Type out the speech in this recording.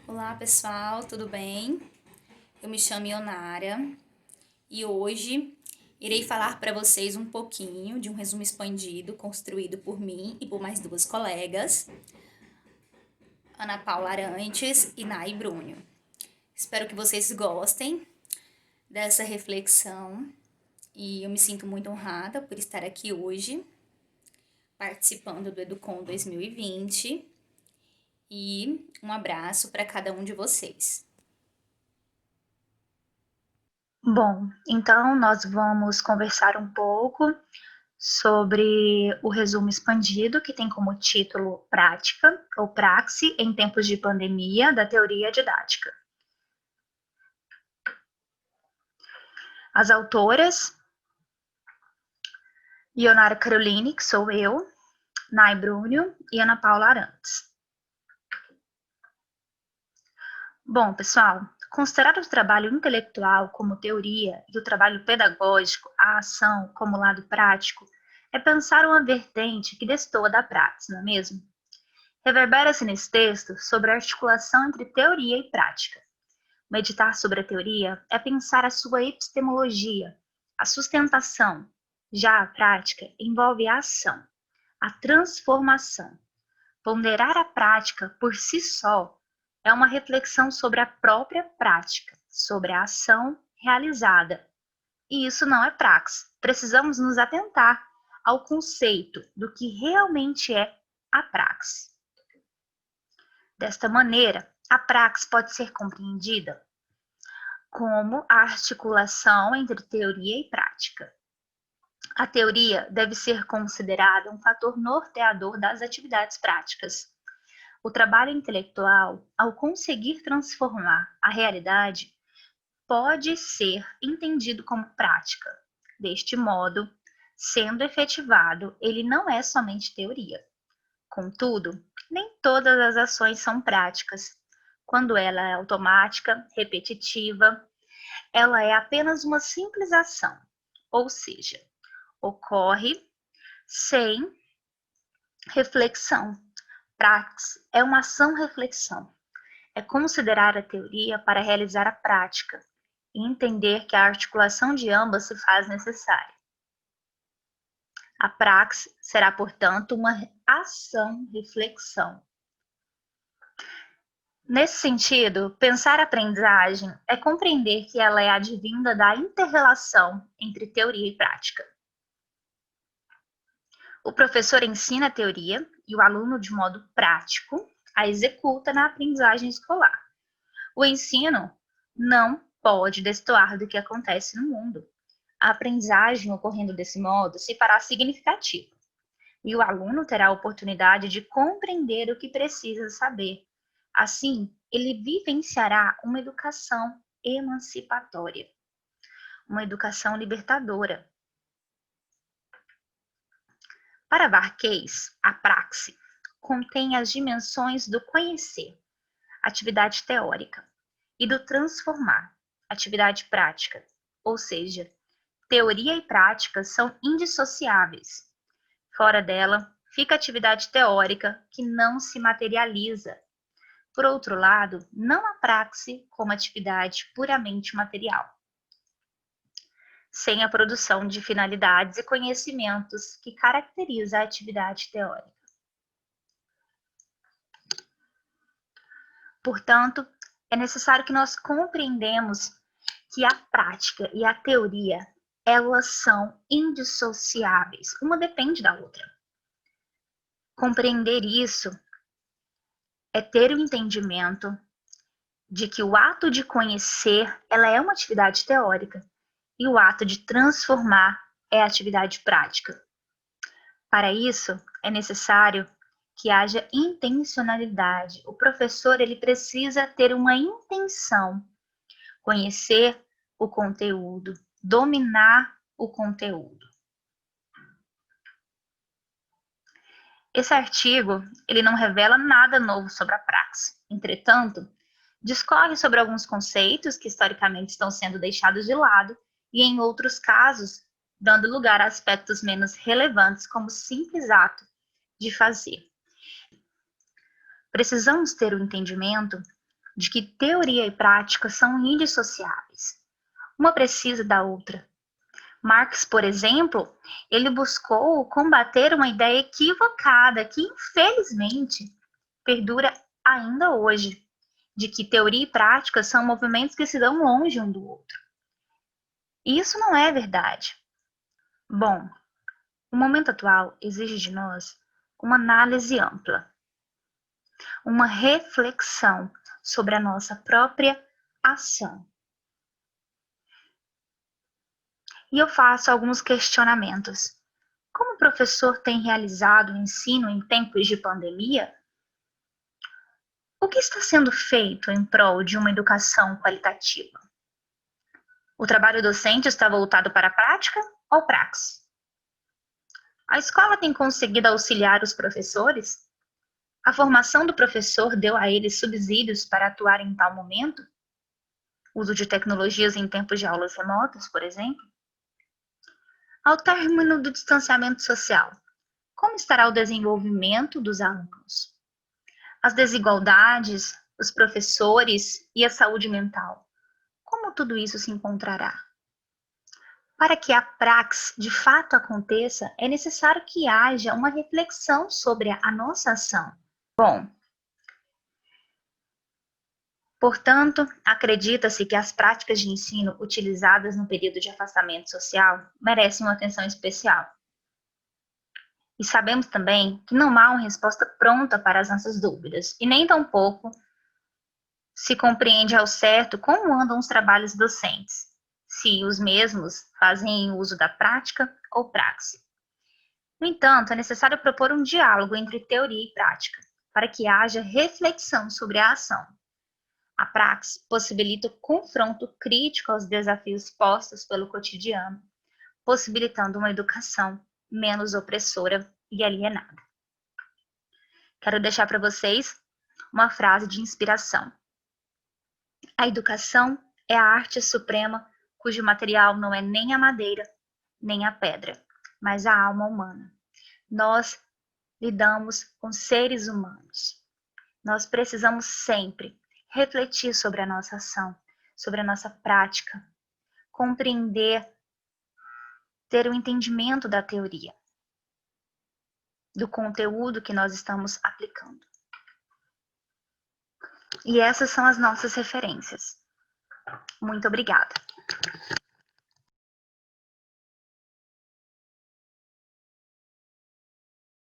Olá pessoal, tudo bem? Eu me chamo Ionara e hoje irei falar para vocês um pouquinho de um resumo expandido construído por mim e por mais duas colegas, Ana Paula Arantes e Nai Brunio. Espero que vocês gostem dessa reflexão e eu me sinto muito honrada por estar aqui hoje participando do Educom 2020 e um abraço para cada um de vocês. Bom, então nós vamos conversar um pouco sobre o resumo expandido, que tem como título Prática ou Praxe em tempos de pandemia da teoria didática. As autoras, Ionara Caroline, que sou eu, Nai Brunio e Ana Paula Arantes. Bom, pessoal, considerar o trabalho intelectual como teoria e o trabalho pedagógico, a ação, como lado prático, é pensar uma vertente que destoa da prática, não é mesmo? Reverbera-se nesse texto sobre a articulação entre teoria e prática. Meditar sobre a teoria é pensar a sua epistemologia, a sustentação. Já a prática envolve a ação, a transformação. Ponderar a prática por si só é uma reflexão sobre a própria prática, sobre a ação realizada. E isso não é praxe. Precisamos nos atentar ao conceito do que realmente é a praxe. Desta maneira, a praxe pode ser compreendida como a articulação entre teoria e prática. A teoria deve ser considerada um fator norteador das atividades práticas. O trabalho intelectual, ao conseguir transformar a realidade, pode ser entendido como prática. Deste modo, sendo efetivado, ele não é somente teoria. Contudo, nem todas as ações são práticas. Quando ela é automática, repetitiva, ela é apenas uma simples ação, ou seja, ocorre sem reflexão. Praxe é uma ação-reflexão. É considerar a teoria para realizar a prática e entender que a articulação de ambas se faz necessária. A praxe será, portanto, uma ação-reflexão. Nesse sentido, pensar a aprendizagem é compreender que ela é advinda da inter-relação entre teoria e prática. O professor ensina a teoria e o aluno, de modo prático, a executa na aprendizagem escolar. O ensino não pode destoar do que acontece no mundo. A aprendizagem ocorrendo desse modo se fará significativa, e o aluno terá a oportunidade de compreender o que precisa saber. Assim, ele vivenciará uma educação emancipatória, uma educação libertadora. Para Varquez, a praxe contém as dimensões do conhecer, atividade teórica, e do transformar, atividade prática, ou seja, teoria e prática são indissociáveis. Fora dela, fica a atividade teórica que não se materializa. Por outro lado, não há praxe como atividade puramente material, sem a produção de finalidades e conhecimentos que caracteriza a atividade teórica. Portanto, é necessário que nós compreendamos que a prática e a teoria, elas são indissociáveis, uma depende da outra. Compreender isso é ter o entendimento de que o ato de conhecer, ela é uma atividade teórica, e o ato de transformar é atividade prática. Para isso, é necessário que haja intencionalidade. O professor, ele precisa ter uma intenção, conhecer o conteúdo, dominar o conteúdo. Esse artigo, ele não revela nada novo sobre a praxe. Entretanto, discorre sobre alguns conceitos que historicamente estão sendo deixados de lado e, em outros casos, dando lugar a aspectos menos relevantes, como o simples ato de fazer. Precisamos ter o entendimento de que teoria e prática são indissociáveis. Uma precisa da outra. Marx, por exemplo, ele buscou combater uma ideia equivocada que, infelizmente, perdura ainda hoje, de que teoria e prática são movimentos que se dão longe um do outro. E isso não é verdade. Bom, o momento atual exige de nós uma análise ampla, uma reflexão sobre a nossa própria ação. E eu faço alguns questionamentos. Como o professor tem realizado o ensino em tempos de pandemia? O que está sendo feito em prol de uma educação qualitativa? O trabalho docente está voltado para a prática ou praxis? A escola tem conseguido auxiliar os professores? A formação do professor deu a eles subsídios para atuar em tal momento? Uso de tecnologias em tempos de aulas remotas, por exemplo? Ao término do distanciamento social, como estará o desenvolvimento dos alunos? As desigualdades, os professores e a saúde mental, como tudo isso se encontrará? Para que a praxis de fato aconteça, é necessário que haja uma reflexão sobre a nossa ação. Bom, portanto, acredita-se que as práticas de ensino utilizadas no período de afastamento social merecem uma atenção especial. E sabemos também que não há uma resposta pronta para as nossas dúvidas, e nem tampouco se compreende ao certo como andam os trabalhos docentes, se os mesmos fazem uso da prática ou praxe. No entanto, é necessário propor um diálogo entre teoria e prática, para que haja reflexão sobre a ação. A praxe possibilita o confronto crítico aos desafios postos pelo cotidiano, possibilitando uma educação menos opressora e alienada. Quero deixar para vocês uma frase de inspiração. A educação é a arte suprema cujo material não é nem a madeira, nem a pedra, mas a alma humana. Nós lidamos com seres humanos. Nós precisamos sempre refletir sobre a nossa ação, sobre a nossa prática, compreender, ter o entendimento da teoria, do conteúdo que nós estamos aplicando. E essas são as nossas referências. Muito obrigada.